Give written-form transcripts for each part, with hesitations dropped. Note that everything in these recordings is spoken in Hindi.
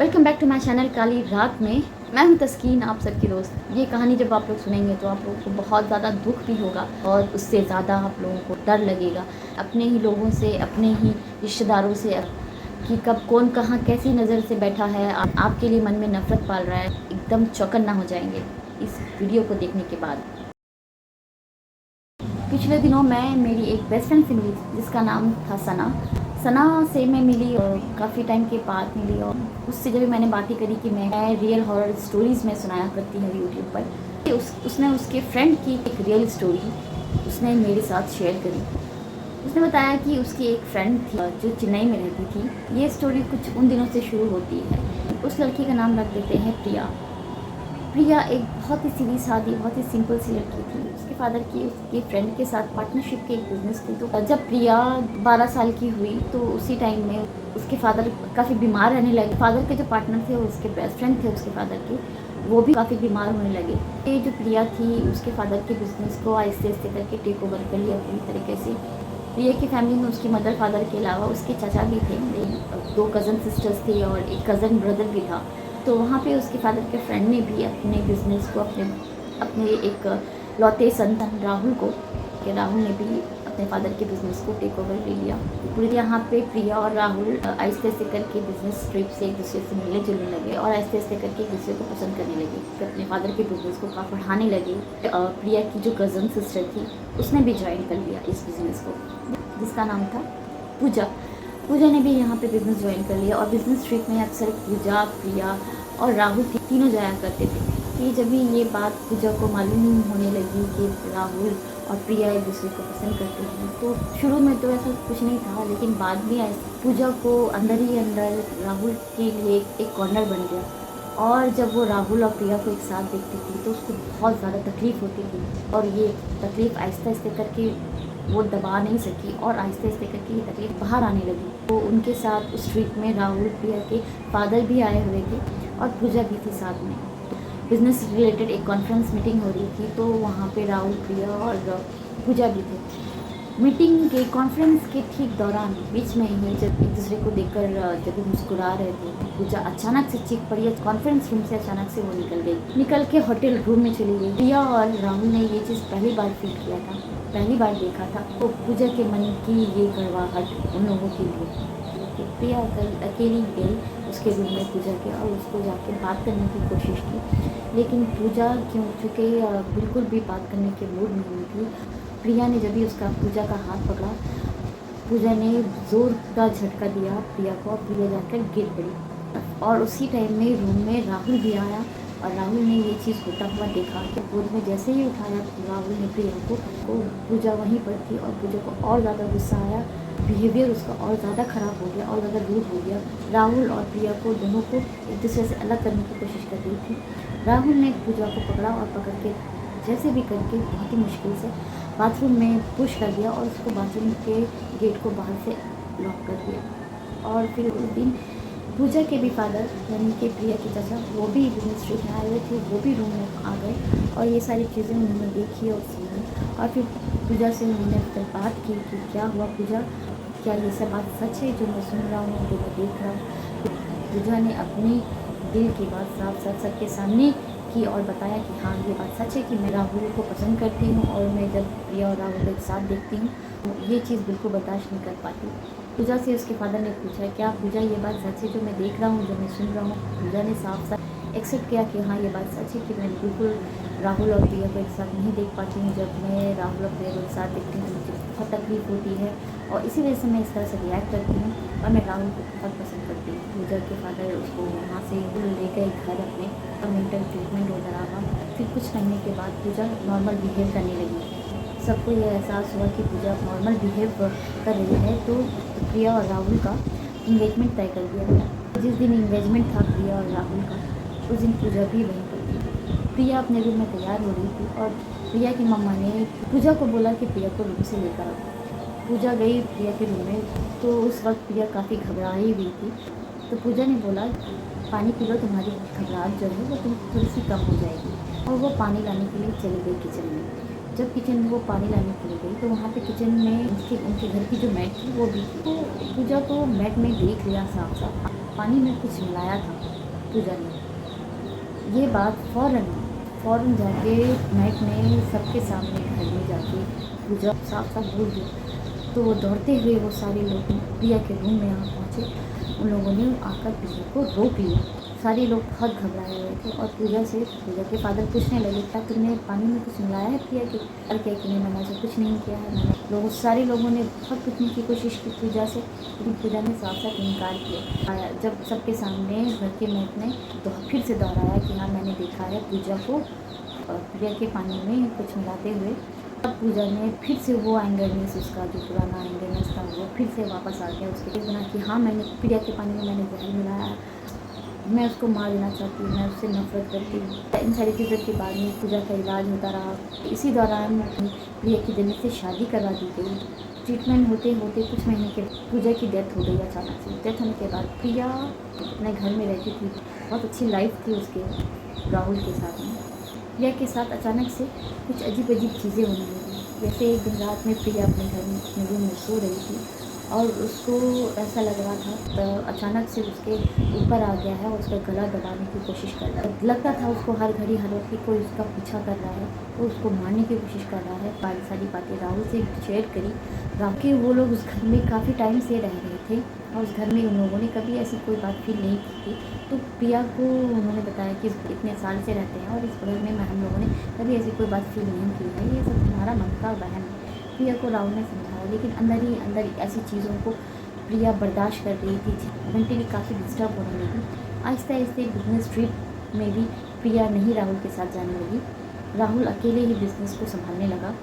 Welcome back to my channel Kali Raat में। मैं हूं तस्कीन, आप सबकी दोस्त। ये कहानी जब आप लोग सुनेंगे तो आप लोगों को बहुत ज़्यादा दुख भी होगा और उससे ज़्यादा आप लोगों को डर लगेगा अपने ही लोगों से, अपने ही रिश्तेदारों से, कि कब कौन कहाँ कैसी नज़र से बैठा है, आपके लिए मन में नफ़रत पाल रहा है। एकदम चौकन्ना हो जाएंगे इस वीडियो को देखने के बाद। पिछले दिनों मैं मेरी एक बेस्ट फ्रेंड से मिली जिसका नाम था सना। सना से मैं मिली और काफ़ी टाइम के बाद मिली, और उससे जब मैंने बातें करी कि मैं रियल हॉरर स्टोरीज़ में सुनाया करती हूँ यूट्यूब पर, उसने उसके फ्रेंड की एक रियल स्टोरी उसने मेरे साथ शेयर करी। उसने बताया कि उसकी एक फ्रेंड थी जो चेन्नई में रहती थी। ये स्टोरी कुछ उन दिनों से शुरू होती है। उस लड़की का नाम रख देते हैं प्रिया। प्रिया एक बहुत ही सीधी सादी, बहुत ही सिंपल सी लड़की थी। उसके फादर की उसके फ्रेंड के साथ पार्टनरशिप के एक बिजनेस थी। तो जब प्रिया 12 साल की हुई तो उसी टाइम में उसके फादर काफ़ी बीमार रहने लगे। फादर के जो पार्टनर थे, उसके बेस्ट फ्रेंड थे उसके फादर के, वो भी काफ़ी बीमार होने लगे। ये जो प्रिया थी उसके फादर के बिजनेस को आहिस्ते आहिस्ते करके टेक ओवर कर लिया पूरी तरीके से। प्रिया की फैमिली में उसकी मदर फादर के अलावा उसके चाचा भी थे, 2 कज़न सिस्टर्स थी और एक कज़न ब्रदर भी था। तो वहाँ पे उसके फादर के फ्रेंड ने भी अपने बिजनेस को अपने एक लौते संतान राहुल को, कि राहुल ने भी अपने फादर के बिजनेस को टेक ओवर ले लिया। पूरे यहाँ पे प्रिया और राहुल आहिस्ते आहिस्ते करके बिजनेस ट्रिप से एक दूसरे से मिलने जुलने लगे और आहिस्ते आहिस्ते करके एक दूसरे को पसंद करने लगे, कि अपने फादर के बिजनेस को काफ़ी बढ़ाने लगे। प्रिया की जो कज़न सिस्टर थी उसने भी ज्वाइन कर लिया इस बिज़नेस को, जिसका नाम था पूजा। पूजा ने भी यहाँ पे बिज़नेस ज्वाइन कर लिया और बिज़नेस ट्रिप में अक्सर पूजा, प्रिया और राहुल तीनों जाया करते थे। कि जब भी ये बात पूजा को मालूम होने लगी कि राहुल और प्रिया एक दूसरे को पसंद करते हैं, तो शुरू में तो ऐसा कुछ नहीं था, लेकिन बाद में पूजा को अंदर ही अंदर राहुल के लिए एक कॉर्नर बन गया। और जब वो राहुल और प्रिया को एक साथ देखती थी तो उसको बहुत ज़्यादा तकलीफ़ होती थी, और ये तकलीफ़ आहिस्ते आहिस्ते करके वो दबा नहीं सकी और आहिस्ते आहिस्ते करके ये तकलीफ बाहर आने लगी। तो उनके साथ उस ट्रिप में राहुल प्रिया के फादर भी आए हुए थे और पूजा भी थी साथ में। बिजनेस रिलेटेड एक कॉन्फ्रेंस मीटिंग हो रही थी, तो वहाँ पे राहुल, प्रिया और पूजा भी थे। मीटिंग के कॉन्फ्रेंस के ठीक दौरान बीच में ही जब एक दूसरे को देखकर जब वो मुस्कुरा रहे थे, पूजा अचानक से चीख पड़ी। कॉन्फ्रेंस रूम से अचानक से वो निकल के होटल रूम में चली गई। प्रिया और राहुल ने ये चीज़ पहली बार फील किया था, पहली बार देखा था। तो पूजा के मन की ये कड़वाहट उन लोगों के लिए। प्रिया अकेली गई उसके रूम में पूजा के, और उसको जाके बात करने की कोशिश की, लेकिन पूजा चूँकि बिल्कुल भी बात करने के मूड में नहीं थी। प्रिया ने जब भी पूजा का हाथ पकड़ा, पूजा ने ज़ोर का झटका दिया प्रिया को, और प्रिया जाकर गिर पड़ी। और उसी टाइम में रूम में राहुल भी आया और राहुल ने ये चीज़ होता हुआ देखा कि गोद में जैसे ही उठाया राहुल ने प्रिया को, पूजा वहीं पर थी और पूजा को और ज़्यादा गुस्सा आया। बिहेवियर उसका और ज़्यादा ख़राब हो गया और ज़्यादा रूड हो गया। राहुल और प्रिया को दोनों को एक दूसरे से अलग करने की कोशिश कर रही थी। राहुल ने पूजा को पकड़ा और पकड़ के जैसे भी करके बहुत ही मुश्किल से बाथरूम में पुश कर दिया और उसको बाथरूम के गेट को बाहर से लॉक कर दिया। और फिर उस दिन पूजा के भी फादर यानी कि प्रिया के चाचा, वो भी बिजनेस ट्रिप में आए हुए थे, वो भी रूम में आ गए और ये सारी चीज़ें उन्होंने देखी और सुनी। और फिर पूजा से उन्होंने फिर बात की कि क्या हुआ पूजा, क्या ये सब बात सच है जो मैं सुन रहा हूँ, जो मैं देख रहा हूँ। पूजा ने अपनी दिल की बात साफ साफ सबके सामने की और बताया कि हाँ, ये बात सच है कि मैं राहुल को पसंद करती हूँ, और मैं जब प्रिया और राहुल एक साथ देखती हूँ तो ये चीज़ बिल्कुल बर्दाश्त नहीं कर पाती। पूजा से उसके फादर ने पूछा, क्या पूजा ये बात सच है जो मैं देख रहा हूँ, जो मैं सुन रहा हूँ। पूजा ने साफ साफ एक्सेप्ट किया कि हाँ, ये बात सच है कि मैं बिल्कुल राहुल और प्रिया को एक साथ नहीं देख पाती हूँ। जब मैं राहुल और प्रिया को एक साथ देखती हूँ तो मुझे बहुत तकलीफ होती है, और इसी वजह से मैं इस तरह से रिएक्ट करती हूँ, और मैं राहुल को बहुत पसंद करती हूँ। पूजा के फादर उसको वहाँ से ले गए घर अपने, मेंटल ट्रीटमेंट वगैरह हुआ। फिर कुछ महीने के बाद पूजा नॉर्मल बिहेव करने लगी। सबको ये एहसास हुआ कि पूजा नॉर्मल बिहेव कर रही है, तो प्रिया और राहुल का इंगेजमेंट तय कर दिया गया। जिस दिन इंगेजमेंट था प्रिया और राहुल का, उस दिन पूजा भी वहीं पर थी। प्रिया अपने रूम में तैयार हो रही थी और प्रिया की मम्मा ने पूजा को बोला कि प्रिया को रूम से लेकर आओ। पूजा गई प्रिया के रूम में, तो उस वक्त प्रिया काफ़ी घबराई हुई थी। तो पूजा ने बोला, पानी पी लो, तुम्हारी घबराहट जो है वो थोड़ी सी कम हो जाएगी। और वो पानी लाने के लिए चली गई किचन में। जब किचन में वो पानी लाने के लिए गई तो वहाँ पे किचन में उनके घर की जो मैट थी वो भी थी। तो पूजा को मैट में देख लिया साफ साफ, पानी में कुछ मिलाया था पूजा ने। ये बात फ़ौरन जाके नाइट में सबके सामने घर में जाके पूजा साफ साफ बोल दी। तो वो दौड़ते हुए वो सारे लोग प्रिया के रूम में यहाँ पहुँचे। उन लोगों ने आकर प्रिया को रोक लिया। सारे लोग बहुत घबराए हुए थे और पूजा के फादर पूछने लगे, क्या तुमने पानी में कुछ मिलाया है प्रिया के? और क्या कि नहीं, मैंने ऐसा कुछ नहीं किया है। सारे लोगों ने बहुत पूछने की कोशिश की पूजा से, लेकिन पूजा ने साफ साफ इनकार किया। जब सबके सामने घर के मेट ने फिर से दोहराया कि हाँ मैंने देखा है पूजा को प्रिया के पानी में कुछ मिलाते हुए। अब पूजा ने फिर से वो एंगरनेस, उसका जो पुराना एंगरनेस था वो फिर से वापस आ गया उसके बना कि हाँ मैंने प्रिया के पानी में मैंने जहर मिलाया है, मैं उसको मार देना चाहती हूँ, मैं उससे नफरत करती हूँ। इन सारी चीज़ों के बाद में पूजा का इलाज होता रहा। इसी दौरान प्रिया की जल्दी से शादी करवा दी गई। ट्रीटमेंट होते होते कुछ महीने के पूजा की डेथ हो गई अचानक से। डेथ होने के बाद प्रिया अपने घर में रहती थी, बहुत अच्छी लाइफ थी उसके राहुल के साथ में। प्रिया के साथ अचानक से कुछ अजीब चीज़ें होने लगी। जैसे एक दिन रात में प्रिया अपने घर में अपने रूम में सो रही थी और उसको ऐसा लग रहा था तो अचानक से उसके ऊपर आ गया है और उसका गला दबाने की कोशिश कर रहा है। लगता था उसको हर घड़ी हर वक्त कोई उसका पीछा कर रहा है, तो उसको मारने की कोशिश कर रहा है। सारी बातें राहुल से शेयर करी। राहुल वो लोग उस घर में काफ़ी टाइम से रह रहे थे और उस घर में उन लोगों ने कभी ऐसी कोई बात फील नहीं की थी। तो प्रिया को उन्होंने बताया कि इतने साल से रहते हैं और इस घर में हम लोगों ने कभी ऐसी कोई बात फील नहीं की है, ये सब तुम्हारा मन का वहम है। प्रिया को राहुल ने समझाया, लेकिन अंदर ही अंदर ऐसी चीज़ों को प्रिया बर्दाश्त कर रही थी। मेंटली काफ़ी डिस्टर्ब होने लगी। आहिस्ता आहिस्ता बिजनेस ट्रिप में भी प्रिया नहीं राहुल के साथ जाने लगी। राहुल अकेले ही बिजनेस को संभालने लगा।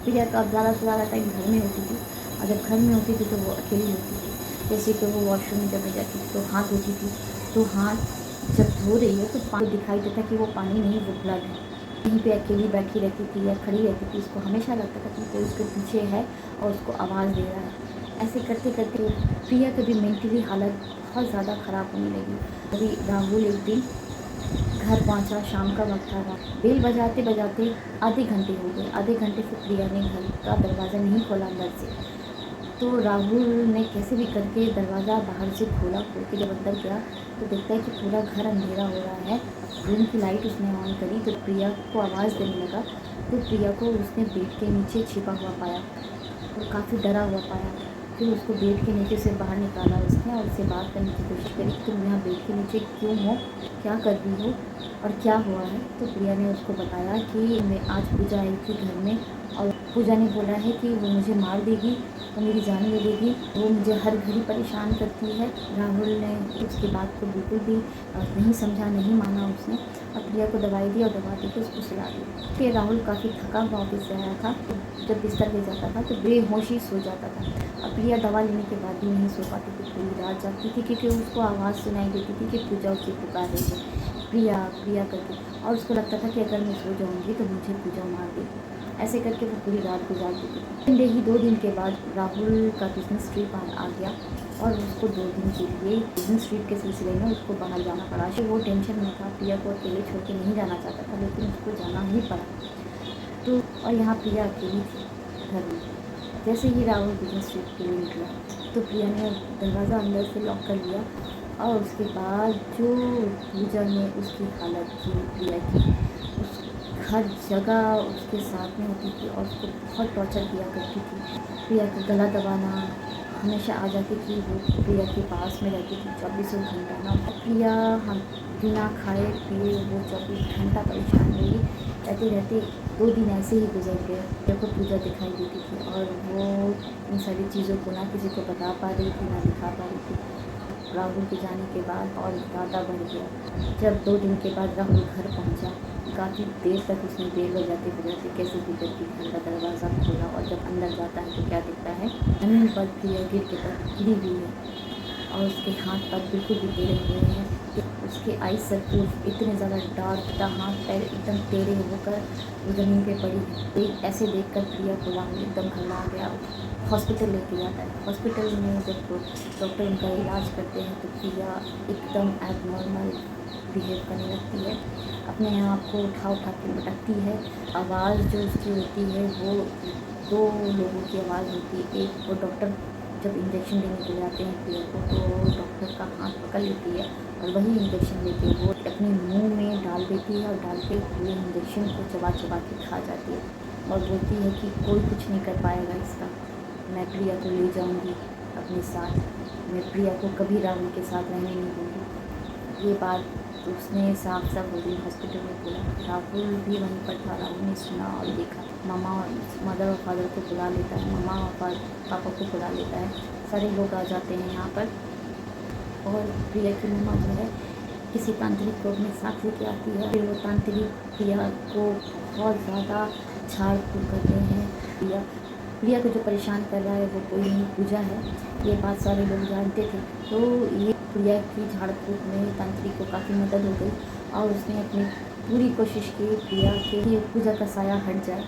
प्रिया का ज़्यादा से ज़्यादा टाइम घर में होती थी और जब घर में होती थी तो वो अकेली होती थी। जैसे कि वो वॉशरूम में जब जाती थी तो हाथ धोती थी, तो हाथ जब धो रही है तो पानी दिखाई देता कि वो पानी नहीं, वो ब्लड है। कहीं पे अकेली बैठी रहती थी या खड़ी रहती थी, उसको हमेशा लगता था कि कोई उसके पीछे है और उसको आवाज़ दे रहा है। ऐसे करते करते प्रिया की भी मेंटली हालत बहुत ज़्यादा ख़राब होने लगी। अभी राहुल एक दिन घर पहुंचा, शाम का वक्त था। बेल बजाते बजाते आधे घंटे हो गए। आधे घंटे से प्रिया ने घर का दरवाज़ा नहीं खोला अंदर से। तो राहुल ने कैसे भी करके दरवाज़ा बाहर से खोला। खोल के जब अंदर गया तो देखता है कि पूरा घर अंधेरा हो रहा है। रूम की लाइट उसने ऑन करी तो प्रिया को आवाज़ देने लगा। तो प्रिया को उसने बेड के नीचे छिपा हुआ पाया और काफ़ी डरा हुआ पाया। फिर उसको बेड के नीचे से बाहर निकाला उसने और उससे बात करने की कोशिश करी, तुम यहाँ बेड के नीचे क्यों हो, क्या कर रही हो और क्या हुआ है। तो प्रिया ने उसको बताया कि मैं आज पूजा आई थी घर में और पूजा ने बोला है कि वो मुझे मार देगी, वो मेरी जान ले लेगी, वो मुझे हर घड़ी परेशान करती है। राहुल ने उसकी बात को बिल्कुल भी नहीं समझा, नहीं माना उसने और प्रिया को दवाई दी और दवा दे के उसको सुला दी। फिर राहुल काफ़ी थका हुआ ऑफिस से आया था, जब बिस्तर ले जाता था तो बेहोशी सो जाता था। अब प्रिया दवा लेने के बाद भी नहीं सो पाती थी, पूरी रात जागती थी क्योंकि उसको आवाज़ सुनाई देती थी कि पूजा उसे पुकार रही है, प्रिया प्रिया करके। और उसको लगता था कि अगर मैं सो जाऊँगी तो मुझे पूजा मार देगी। ऐसे करके वो पूरी रात गुजार देती थी। ही 2 दिन के बाद राहुल का बिजनेस ट्रिप आ गया और उसको 2 दिन के लिए बिजनेस ट्रिप के सिलसिले में उसको बाहर जाना पड़ा। वो टेंशन में था, प्रिया को अकेले छोड़ के नहीं जाना चाहता था, लेकिन उसको जाना ही पड़ा। तो और यहाँ प्रिया अकेली थी घर में। जैसे ही राहुल बिजनेस ट्रिप के लिए निकला तो प्रिया ने दरवाज़ा अंदर से लॉक कर लिया और उसके बाद जो पूजा ने उसकी हालत की प्रिया की, उस हर जगह उसके साथ में होती थी और उसको बहुत टॉर्चर किया करती थी। प्रिया का गला दबाना, हमेशा आ जाती थी, वो प्रिया के पास में रहती थी 24 घंटा ना। प्रिया हम बिना खाए पिए वो 24 घंटा परेशान रही। रहते रहते 2 दिन ऐसे ही गुजर गए जब को पूजा दिखाई देती थी और वो इन सारी चीज़ों को ना किसी को बता पा रही थी ना दिखा पा रही थी। राहुल के जाने के बाद और ज़्यादा बढ़ गया। जब 2 दिन के बाद राहुल घर पहुंचा, काफ़ी देर तक उसने बेल बजाते बजाते कैसे भी करके घर का दरवाज़ा खोला और जब अंदर जाता है तो क्या दिखता है, ज़मीन पर प्रिया गिर के पर गिरी हुई है और उसके हाथ पर बिल्कुल भी टेढ़े हुए हैं। उसके आई सर्कल इतने ज़्यादा डार्क था, हाथ पैर एकदम टेढ़े होकर वो ज़मीन पे पड़ी है। ऐसे देखकर प्रिया को राहुल एकदम घबरा गया। हॉस्पिटल लेके जाता है। हॉस्पिटल में जब डॉक्टर उनका इलाज करते हैं तो प्रिया एकदम एबनॉर्मल बिहेव करने लगती है, अपने आप को उठा उठा के लटकती है। आवाज़ जो उसकी होती है वो 2 लोगों की आवाज़ होती है। एक वो डॉक्टर जब इंजेक्शन देने के लिए आते हैं प्रिया को तो डॉक्टर का हाथ पकड़ लेती है और वही इंजेक्शन लेके वो अपने मुंह में डाल देती है और डाल के पूरे इंजेक्शन को चबा चबा के खा जाती है और बोलती है कि कोई कुछ नहीं कर पाएगा इसका, मैं प्रिया को ले जाऊंगी अपने साथ, मैं प्रिया को कभी राहुल के साथ रहने नहीं दूँगी। ये बात तो उसने साफ साफ वो दिन हॉस्पिटल में बोला। राहुल भी वहीं पर था, राहुल ने सुना और देखा। मामा मदर और फादर को बुला लेता है, मामा और पापा को बुला लेता है, सारे लोग आ जाते हैं यहाँ पर। और प्रिया की मामा जो है किसी तांत्रिक को अपने साथ लेके आती है, फिर वो तांत्रिक प्रिया को बहुत ज़्यादा झाड़ फूक करते हैं। प्रिया को जो परेशान कर रहा है वो कोई नहीं, पूजा है, ये बात सारे लोग जानते थे। तो ये प्रिया की झाड़ फूक में तांत्रिक को काफ़ी मदद हो गई और उसने अपनी पूरी कोशिश की प्रिया के पूजा का साया हट जाए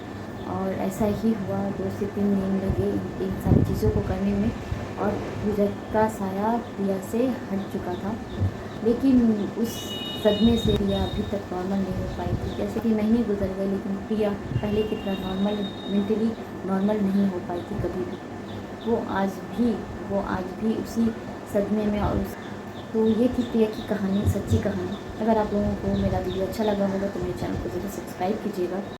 और ऐसा ही हुआ। 2 से 3 दिन लगे इन सारी चीज़ों को करने में और पूजा का साया प्रिया से हट चुका था, लेकिन उस सदमे से प्रिया अभी तक नॉर्मल नहीं हो पाई थी। जैसे कि महीने गुजर गए लेकिन प्रिया पहले की तरह नॉर्मल, मेंटली नॉर्मल नहीं हो पाई थी कभी भी। वो आज भी उसी सदमे में और तो ये थी प्रिया की कहानी, सच्ची कहानी। अगर आप लोगों को मेरा वीडियो अच्छा लगा होगा तो मेरे चैनल को ज़रूर सब्सक्राइब कीजिएगा।